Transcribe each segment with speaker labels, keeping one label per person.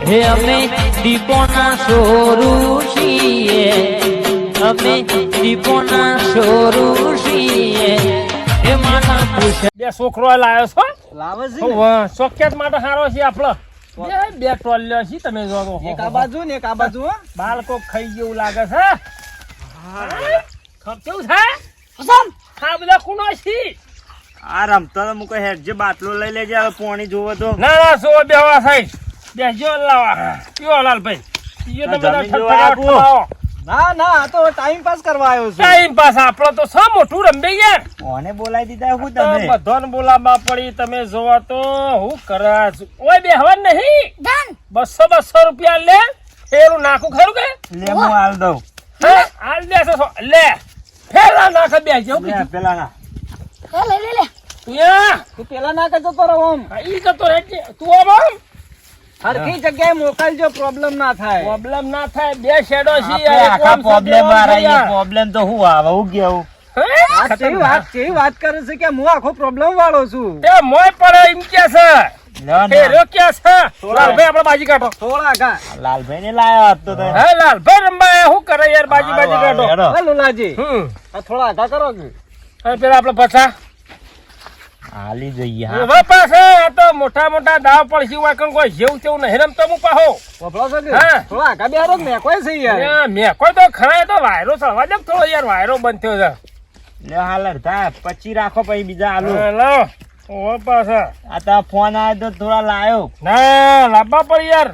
Speaker 1: હે અમે દીપોના સોરું છીએ, અમે દીપોના સોરું છીએ. હે માના પૂછે
Speaker 2: બે છોકરો લાવ્યો છો
Speaker 3: લાવે છે
Speaker 2: ચોક્યાત માટે સારો છે આપણો. બે ટોલ્યો છે તમે જો તો.
Speaker 3: એક આ બાજુ ને એક આ બાજુ હો.
Speaker 2: બાળકો ખાઈ જેવું લાગે છે. કેવું છે હા બધા કુનો છે.
Speaker 4: આ રમતો તો મુકો હેડ જે બાટલો લઈ લેજે હવે પાણી જોવો તો.
Speaker 2: ના ના સો બેવા સાઈડ બેસજો લાવા કયો લાલભાઈ ઈયો તમે
Speaker 4: જમીન જોવા
Speaker 2: ફટાફટ
Speaker 4: આપો.
Speaker 2: લાવો.
Speaker 3: ના ના આ તો ટાઈમ પાસ કરવા આવ્યો છું.
Speaker 2: ટાઈમ પાસ આપણો તો સા મોટું રમે યાર.
Speaker 4: કોને બોલાવી દીધા હું તમે?
Speaker 2: બધાને બોલાવવા પડી તમે જોવા તો હું કરા છું. ઓય બેહવા નહીં 200 રૂપિયા લે ફેરું નાખું ખરું કે
Speaker 4: લે હું હાલ દઉં.
Speaker 2: હા હાલ દેશો લે ફેરા નાખ બેસજો
Speaker 4: લે પેલા ના
Speaker 2: તું યા
Speaker 3: તું પેલા ના કરતો તો રહો આમ.
Speaker 2: ઈ તો રહેજે તું આમ
Speaker 3: હરખી જગ્યાએ મોકલજો પ્રોબ્લેમ ના થાય.
Speaker 2: પ્રોબ્લેમ ના થાય બે શેડો છે
Speaker 4: આપણે આખા પ્રોબ્લેમ પ્રોબ્લેમ તો હું આવે હું કેવું
Speaker 3: વાત કરે છે કે હું આખો પ્રોબ્લેમ વાળો છું.
Speaker 2: તે મોય પડે એમ કે છે
Speaker 4: લ્યો
Speaker 2: એ
Speaker 4: ના.
Speaker 2: રોક્યા છે લાલભાઈ આપણે બાજી કાઢો
Speaker 3: થોડા ઘા
Speaker 4: લાલભાઈ ને લાયો હતો તો
Speaker 2: હે લાલભાઈ રંબા શું કરે યાર બાજી કાઢો
Speaker 4: હેડો.
Speaker 3: લોલાજી
Speaker 2: આ
Speaker 3: થોડા ઘા કરો કે
Speaker 2: પેલા આપણે પછા
Speaker 4: હાલી જઈએ હા.
Speaker 2: હવે પાસે આ તો મોટા મોટા દાવ પડશે વાકણ કોઈ જેવું તેવું નહીં રમતો હું પાહો
Speaker 3: વપરો છો કે
Speaker 2: હા.
Speaker 3: થોડા ઘા બેહારો ને કોઈ છે યાર.
Speaker 2: મેં કોઈ તો ખરા તો વાયરો ચડવા દે થોડો યાર વાયરો બંધ થયો છે
Speaker 4: લ્યો હાલ અડધા 25 રાખો પછી બીજા આલુ.
Speaker 2: લાવો ઓ પાછા
Speaker 4: આ તો ફોન આવ્યો તો થોડા લાયો.
Speaker 2: ના લાવવા પર યાર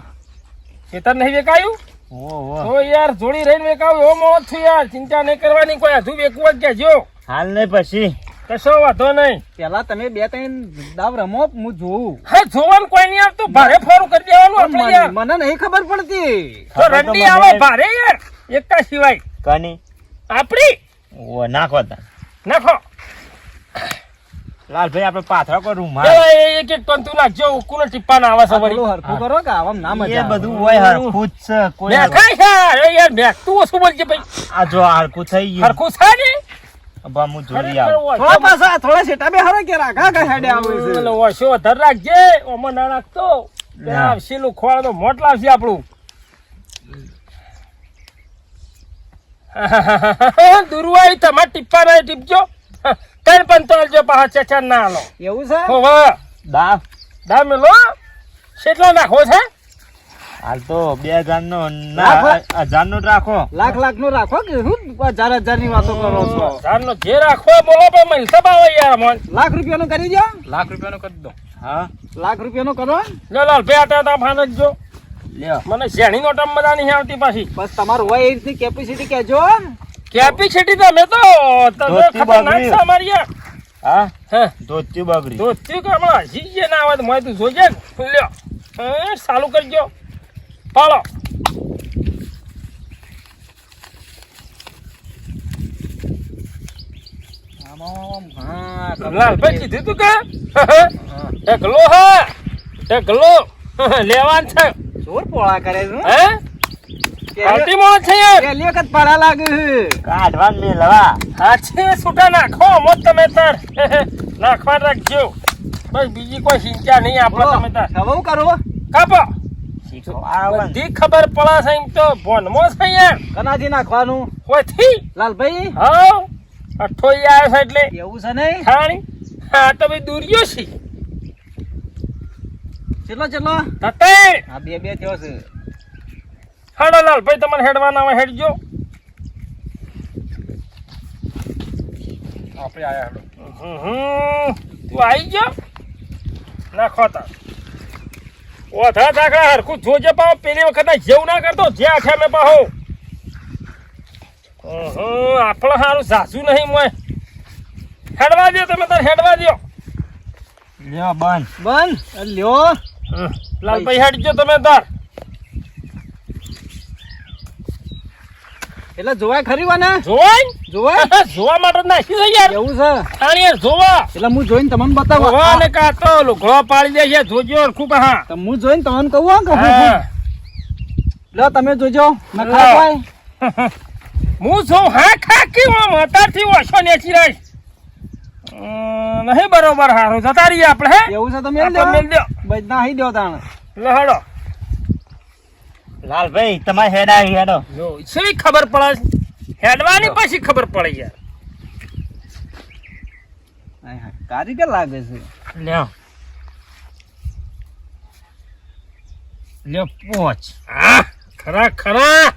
Speaker 2: ખેતર નહીં વેકાયું
Speaker 4: ઓહો
Speaker 2: તો યાર જોડી રહીને વેકાવું એવો મોત થયું યાર ચિંતા નહીં કરવાની કોઈ હજુ વેકવું જ કહેજો
Speaker 4: હાલ નહીં પછી
Speaker 2: કશો વાંધો નહીં
Speaker 3: પેલા તમે 2-3 દાવ રમો હું જોઉં.
Speaker 2: હા જોવાનું કોઈ નહીં આવતું ભારે ફોરું કરી દેવાનું આપણે યાર
Speaker 3: મને નહીં ખબર પડતી.
Speaker 2: તો રંડી આવે ભારે યાર એકતા સિવાય
Speaker 4: કની
Speaker 2: આપડી
Speaker 4: ઓ નાખો તા
Speaker 2: નાખો
Speaker 4: લાલભાઈ આપણે પાથરા કો રૂમ
Speaker 2: એક એક ટન તું નાખજો ઉકુનો ટીપ્પા ના આવે
Speaker 3: આ
Speaker 2: સવારી
Speaker 3: થોડું હરખું કરો કે આમ ના મજા
Speaker 4: એ
Speaker 3: આવે.
Speaker 4: બધું હોય હરખું જ છે કોઈ
Speaker 2: મેખાય છે અરે યાર મેખતું ઓછું બોલજે ભાઈ
Speaker 4: આ જો હરખું થઈ ગયું
Speaker 2: હરખું છે ને
Speaker 4: અబ్బા હું જોઈ આવું.
Speaker 3: થોડા પાછા થોડા સેટા બે હારો કે રાખા કે હેડે આવે છે.
Speaker 2: ઓછો વધારે રાખજે ઓમાં ના રાખતો
Speaker 4: ના.
Speaker 2: શીલું ખોળ તો મોટ લાવશે આપણું દુરવાઈ તમારે ટીપ્પા નહીં ટીપજો કઈ પણ તોલજો પાછા ચચા ના હાલો
Speaker 3: એવું છે
Speaker 2: હોવે
Speaker 4: દા
Speaker 2: દા મેલો કેટલા નાખો છે
Speaker 4: હાલ તો 2000 નો
Speaker 3: રાખો.
Speaker 4: ના 1000 નો જ રાખો.
Speaker 3: લાખ નું રાખો કે શું 1000 ની વાતો કરો છો.
Speaker 2: ધારનો જે રાખો એ બોલો પણ મને સબાવે યાર મન
Speaker 3: લાખ રૂપિયાનું કરી દો.
Speaker 2: લાખ રૂપિયાનો કરી દો
Speaker 4: હા
Speaker 3: લાખ રૂપિયાનું કરો.
Speaker 2: લે લાલ બેટા તા ફાન જ જો
Speaker 4: લ્યો
Speaker 2: મને શેણી નો ટમ બધા નહીં આવતી પાછી
Speaker 3: બસ તમારું હોય એ રીતની કેપેસિટી કહેજો.
Speaker 2: કેપેસિટી તો મેં તો તમે
Speaker 4: ધોતી
Speaker 2: ખતરનાક
Speaker 4: બગડી.
Speaker 2: છે અમારી યાર
Speaker 4: હા
Speaker 2: હે
Speaker 4: ધોતી બગડી
Speaker 2: તો કે હમણાં હજી જે ના આવે તો મોય તું જોજે ને. લ્યો ચાલુ કરજો પાડો
Speaker 3: હા
Speaker 2: લાલભાઈ કીધું તું કે ઢગલો હા ઢગલો લેવાન છે
Speaker 3: જોર પોળા કરે છે.
Speaker 2: હે પાર્ટી માં છે યાર
Speaker 3: પહેલી વખત પાડા લાગે છે.
Speaker 4: કાઢવાન મેલવા
Speaker 2: હાચે છૂટા નાખો મોત તમે તાર નાખવા રાખજો બસ બીજી કોઈ ચિંતા નહીં આપણે તમે તાર
Speaker 3: હવે હું કરું
Speaker 2: કાપો
Speaker 4: શીખો આ
Speaker 2: બધી ખબર પડે છે એમ તો ભોનમાં છે યાર
Speaker 3: કનાથી નાખવાનું
Speaker 2: હોયથી
Speaker 3: લાલભાઈ
Speaker 2: હા અઠોઈ આવ્યો છે એટલે
Speaker 3: એવું છે નહીં.
Speaker 2: ખાણી હા તો ભાઈ દૂરિયો છે
Speaker 3: ચલો ચલો
Speaker 2: તતે
Speaker 3: હા બે થયો છે.
Speaker 2: હાડો લાલ ભાઈ તમારે હેડવાના હોય હેડજો આપણે આયા હેડો તું આવી ગયો નાખો તાર ઓધા ધાકડા હરખું જોજે પાહો પેલી વખત જેવું ના કરતો જે આઠે મેં પાહો આપણે સારું સાસુ નહીં મોય હેડવા દો તમે તાર હેડવા દો
Speaker 4: લ્યો બંધ
Speaker 3: બંધ લ્યો
Speaker 2: લાલભાઈ હેડજો તમે તાર
Speaker 3: એટલે જોવાય ખરી વાના
Speaker 2: જોવાય
Speaker 3: જોવાય
Speaker 2: જોવા માટે નાખી દો યાર
Speaker 3: એવું છે.
Speaker 2: આની યાર જોવા
Speaker 3: એટલે હું જોઈને તમને બતાવું.
Speaker 2: જોવા ને કાતો લુગડો પાડી દે છે જોજો હરખું પાહા
Speaker 3: તો હું જોઈને તમને કહું હો કે
Speaker 2: હા.
Speaker 3: લો તમે જોજો મેં
Speaker 2: લો.
Speaker 3: ખાય
Speaker 2: હું છું હા ખાકી હું મતારથી ઓછો નેચી રહીશ નહીં બરોબર હારું જતા રહીએ આપણે હે
Speaker 3: એવું છે તો મેલ
Speaker 2: આપણે મેલ
Speaker 3: દો
Speaker 2: દો
Speaker 3: બસ નાહી દો તાણ
Speaker 2: લહડો
Speaker 4: લાલભાઈ તમારે હેડ આવી હેડો
Speaker 2: જો શી ખબર પડે છે? હેડવાની પછી ખબર પડે યાર.
Speaker 3: હાય હાય, કારીગર લાગે છે.
Speaker 2: લ્યો લ્યો પોચ. હા ખરા ખરા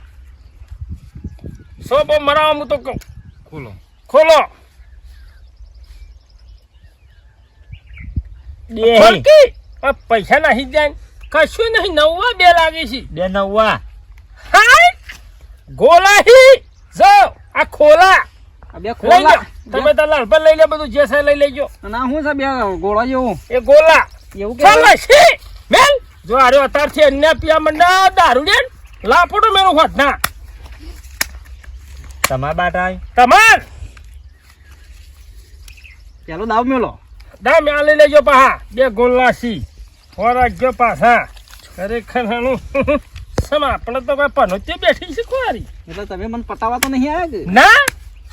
Speaker 2: સો બો મરાવ હું તો કહું. ખોલો ખોલો.
Speaker 4: બે
Speaker 2: ફરકી. આ પૈસા નહીં જાય કશું નહીં. 9 2 લાગે છે.
Speaker 4: 2 9
Speaker 2: હાય ગોલાહી જો આ ખોલા
Speaker 3: આ બે
Speaker 2: લઈ
Speaker 3: ખોલા
Speaker 2: લો. તમે તો લાલભાઈ લઈ લે બધું જે છે લઈ લેજો.
Speaker 3: અને આ શું છે બે ગોળા જેવું
Speaker 2: એ ગોલા
Speaker 3: એવું
Speaker 2: ચાલ
Speaker 3: કે
Speaker 2: છી મેલ જો આર્યો અત્યારથી અન્ય પિયા મંડા દારૂ દે લાપોટો મેરું હોત ના
Speaker 4: તમારા બાટા
Speaker 2: તમાર
Speaker 3: પેલો દાવ મેલો
Speaker 2: દા મેં લઈ લેજો પાહા 2 ગોલા સી ફોરાજો પાછા ખરેખર હાનું સમા આપણે તો કોઈ પનોતી બેઠી છે કોરી
Speaker 3: એટલે તમે મને પટાવા તો નહીં આવ્યા કે
Speaker 2: ના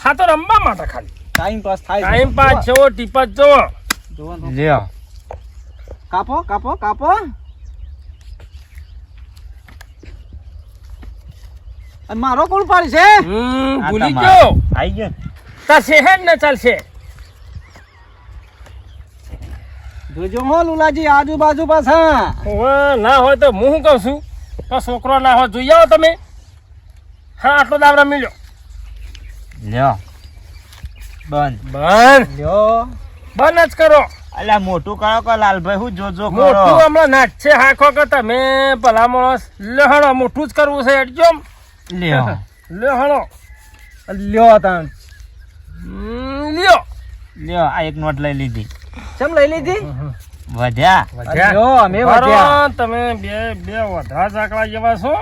Speaker 2: હા તો રમવા માટે ખાલી
Speaker 3: ટાઈમ પાસ થાય છે.
Speaker 2: ટાઈમ પાસ જવો ટીપા જવો
Speaker 3: જોવાનું.
Speaker 4: લ્યો
Speaker 3: કાપો કાપો કાપો અને મારો કોણ પાડી છે
Speaker 4: આ
Speaker 2: ભૂલી
Speaker 4: તમારે.
Speaker 2: ગયો
Speaker 4: આઈ ગયો ને?
Speaker 2: તાશે હે ને ચાલશે
Speaker 3: જોજો હો લુલાજી આજુબાજુ પાછા
Speaker 2: હવે ના હોય તો હું શું કહું છું તો છોકરો ના હોય જોઈ આવો તમે હા આટલો દાવરા મળ્યો
Speaker 4: લ્યો બંધ
Speaker 2: બંધ
Speaker 3: લ્યો
Speaker 2: બંધ જ કરો
Speaker 4: અલ્યા મોટું કરો કે લાલભાઈ હું જોજો
Speaker 2: મોટું
Speaker 4: કરો
Speaker 2: હમણાં નાચશે હાખો કે તમે ભલા માણસ લહણો મોટું જ કરવું છે એટલો
Speaker 4: લ્યો
Speaker 2: લહણો
Speaker 3: લ્યો તાણ
Speaker 2: લ્યો
Speaker 4: લ્યો આ એક નોટ લઈ લીધી
Speaker 3: ચમ લઈ લીધી
Speaker 4: વધ્યા
Speaker 3: લ્યો અમે
Speaker 2: બરો,
Speaker 3: વધ્યા
Speaker 2: તમે બે વધા ચાકડા જેવા છો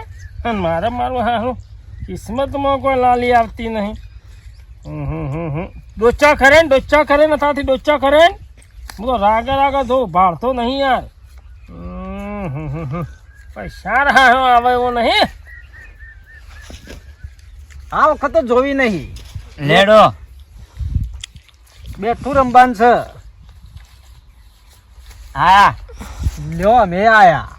Speaker 2: અને મારે મારું હારું કિસ્મતમાં કોઈ લાલી આવતી નહીં ડોચા ખરે ને નથાથી ડોચા ખરે ને હું તો રાગે જો ભાળતો નહીં યાર પૈસા હારો આવે એવો નહીં
Speaker 3: આ વખત તો જોવી નહીં
Speaker 4: લેડો
Speaker 3: બેઠું રમવાનું છે
Speaker 4: હા
Speaker 3: લ્યો અમે આયા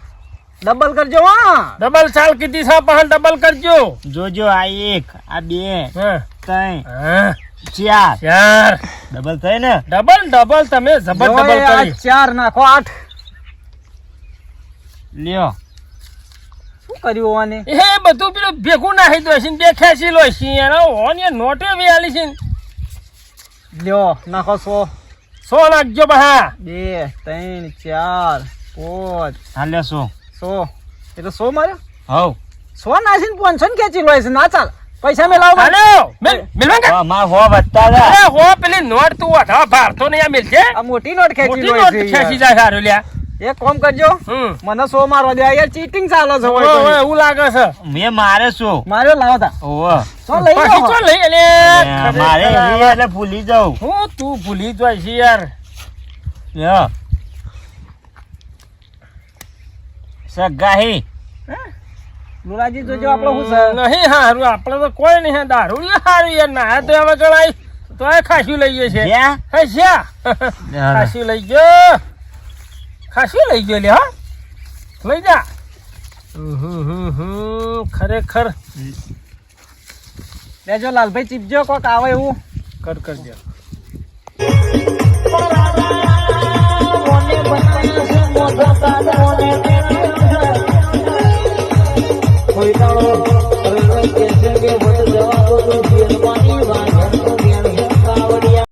Speaker 3: ડબલ કરજો હા
Speaker 2: ડબલ ચાલ કીધી છે પણ ડબલ કરજો
Speaker 4: જોજો આ એક આ બે
Speaker 2: હા
Speaker 4: 3
Speaker 2: હા
Speaker 4: 4
Speaker 2: ચાર
Speaker 4: ડબલ થઈ ને
Speaker 2: ડબલ તમે જબર
Speaker 3: જો
Speaker 2: ડબલ
Speaker 3: એ આ
Speaker 2: કરી
Speaker 3: 4 નાખો 8
Speaker 4: લ્યો
Speaker 3: શું કર્યું આને
Speaker 2: એ બધું પેલું ભેગું નાખી દો છે બે ખેંચી લો છે યાર ઓને નોટે વેલી છે
Speaker 3: લ્યો નાખો 100
Speaker 2: સો નાખજો બહા
Speaker 3: 2 3 4 5
Speaker 4: હા લ્યો શું
Speaker 3: 100 એટલે 100 માર્યો
Speaker 4: હવ
Speaker 3: 100 નાખીને 500 ખેંચી લો છે ના ચાલ પૈસા મેલાવો
Speaker 2: હાલો મિલવા કે
Speaker 4: માં હો વધતા હતા
Speaker 2: અરે હો પેલી નોટ તું વધા ભારતો નહીં આ મિલજે
Speaker 3: આ મોટી નોટ ખેંચી
Speaker 2: મોટી
Speaker 3: લો
Speaker 2: નોટ
Speaker 3: છે
Speaker 2: ખેંચી
Speaker 3: યાર.
Speaker 2: જાય સારું લ્યા
Speaker 3: એક કામ કરજો મને 100 મારવા દે યાર ચીટિંગ ચાલે છે
Speaker 2: ઓય ઓય એવું લાગે છે
Speaker 4: મેં મારે શું
Speaker 3: માર્યો લાવો તા
Speaker 4: ઓવો
Speaker 3: તો લઈ
Speaker 2: પછી
Speaker 3: લો
Speaker 2: તો લઈ એટલે
Speaker 4: મારે એવી એટલે ભૂલી જાઉં
Speaker 2: હું તું ભૂલી જાય છે યાર
Speaker 4: લ્યો સગાહી
Speaker 3: લુલાજી જોજો આપણો શું છે
Speaker 2: નહીં હારું આપણે તો કોઈ નહીં દારૂ હારું યાર ના તો હવે ગણાય તો એ ખાસું લઈએ છે
Speaker 4: ક્યાં
Speaker 2: હસ્યા ખાસું લઈ ગયો ખાસું લઈ ગયો લે હા લઈ જા ખરેખર
Speaker 3: લેજો લાલભાઈ ચીપજો કોક આવે એવું
Speaker 2: કરજો
Speaker 1: કોઈ દાડો